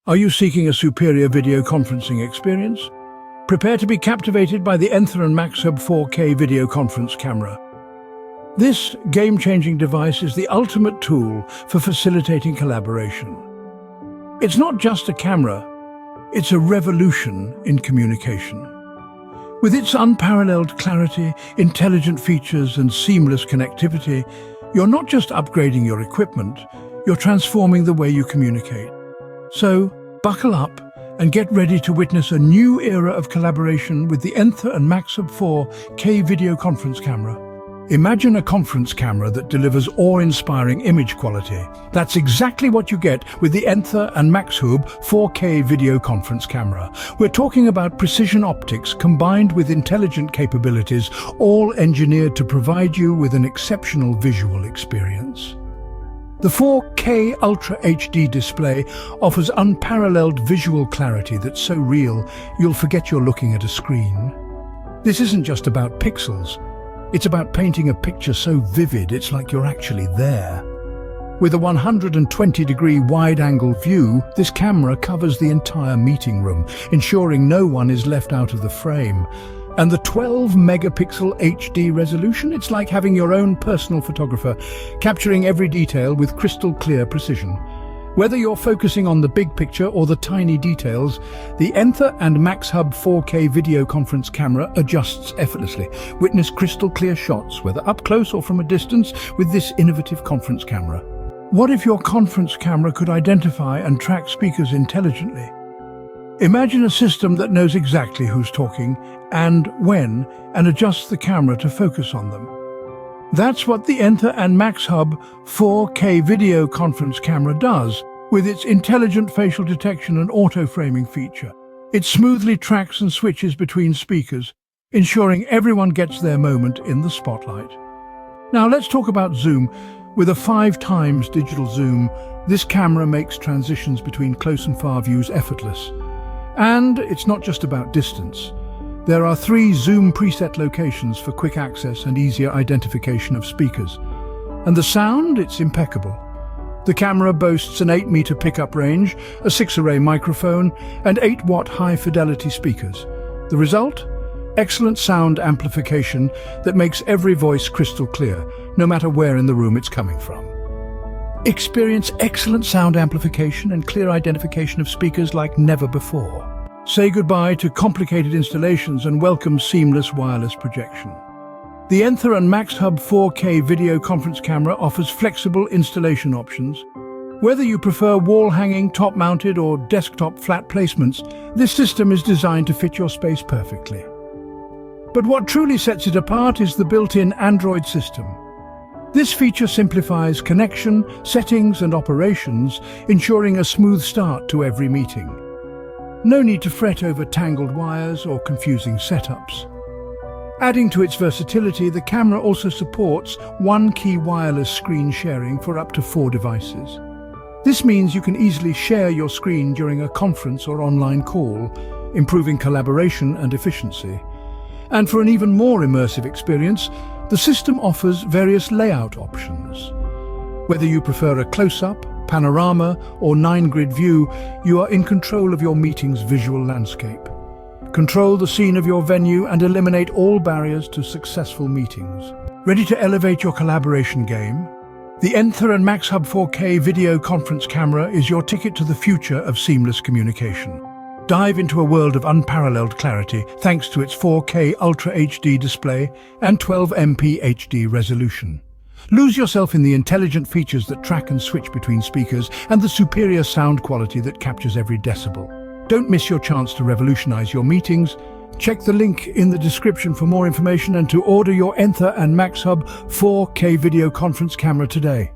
Are you seeking a superior video conferencing experience? Prepare to be captivated by the Enther MAXHUB 4K video conference camera. This game-changing device is the ultimate tool for facilitating collaboration. It's not just a camera, it's a revolution in communication. With its unparalleled clarity, intelligent features, and seamless connectivity, you're not just upgrading your equipment, you're transforming the way you communicate. So, buckle up and get ready to witness a new era of collaboration with the Enther MAXHUB 4K video conference camera. Imagine a conference camera that delivers awe-inspiring image quality. That's exactly what you get with the Enther MAXHUB 4K video conference camera. We're talking about precision optics combined with intelligent capabilities, all engineered to provide you with an exceptional visual experience. The 4K Ultra HD display offers unparalleled visual clarity that's so real you'll forget you're looking at a screen. This isn't just about pixels. It's about painting a picture so vivid it's like you're actually there. With a 120-degree wide-angle view, this camera covers the entire meeting room, ensuring no one is left out of the frame. And the 12-megapixel HD resolution, it's like having your own personal photographer, capturing every detail with crystal-clear precision. Whether you're focusing on the big picture or the tiny details, the Enther MAXHUB 4K video conference camera adjusts effortlessly. Witness crystal-clear shots, whether up close or from a distance, with this innovative conference camera. What if your conference camera could identify and track speakers intelligently? Imagine a system that knows exactly who's talking and when, and adjusts the camera to focus on them. That's what the Enther MAXHUB 4K video conference camera does with its intelligent facial detection and auto-framing feature. It smoothly tracks and switches between speakers, ensuring everyone gets their moment in the spotlight. Now let's talk about zoom. With a 5x digital zoom, this camera makes transitions between close and far views effortless. And it's not just about distance. There are 3 zoom preset locations for quick access and easier identification of speakers. And the sound, it's impeccable. The camera boasts an 8-meter pickup range, a 6-array microphone, and 8-watt high-fidelity speakers. The result? Excellent sound amplification that makes every voice crystal clear, no matter where in the room it's coming from. Experience excellent sound amplification and clear identification of speakers like never before. Say goodbye to complicated installations and welcome seamless wireless projection. The Enther MAXHUB 4K video conference camera offers flexible installation options. Whether you prefer wall-hanging, top-mounted or desktop flat placements, this system is designed to fit your space perfectly. But what truly sets it apart is the built-in Android system. This feature simplifies connection, settings and operations, ensuring a smooth start to every meeting. No need to fret over tangled wires or confusing setups. Adding to its versatility, the camera also supports one-key wireless screen sharing for up to 4 devices. This means you can easily share your screen during a conference or online call, improving collaboration and efficiency. And for an even more immersive experience, the system offers various layout options. Whether you prefer a close-up, panorama, or 9-grid view, you are in control of your meeting's visual landscape. Control the scene of your venue and eliminate all barriers to successful meetings. Ready to elevate your collaboration game? The Enther MAXHUB 4K video conference camera is your ticket to the future of seamless communication. Dive into a world of unparalleled clarity thanks to its 4K Ultra HD display and 12MP HD resolution. Lose yourself in the intelligent features that track and switch between speakers and the superior sound quality that captures every decibel. Don't miss your chance to revolutionize your meetings. Check the link in the description for more information and to order your Enther MAXHUB 4K video conference camera today.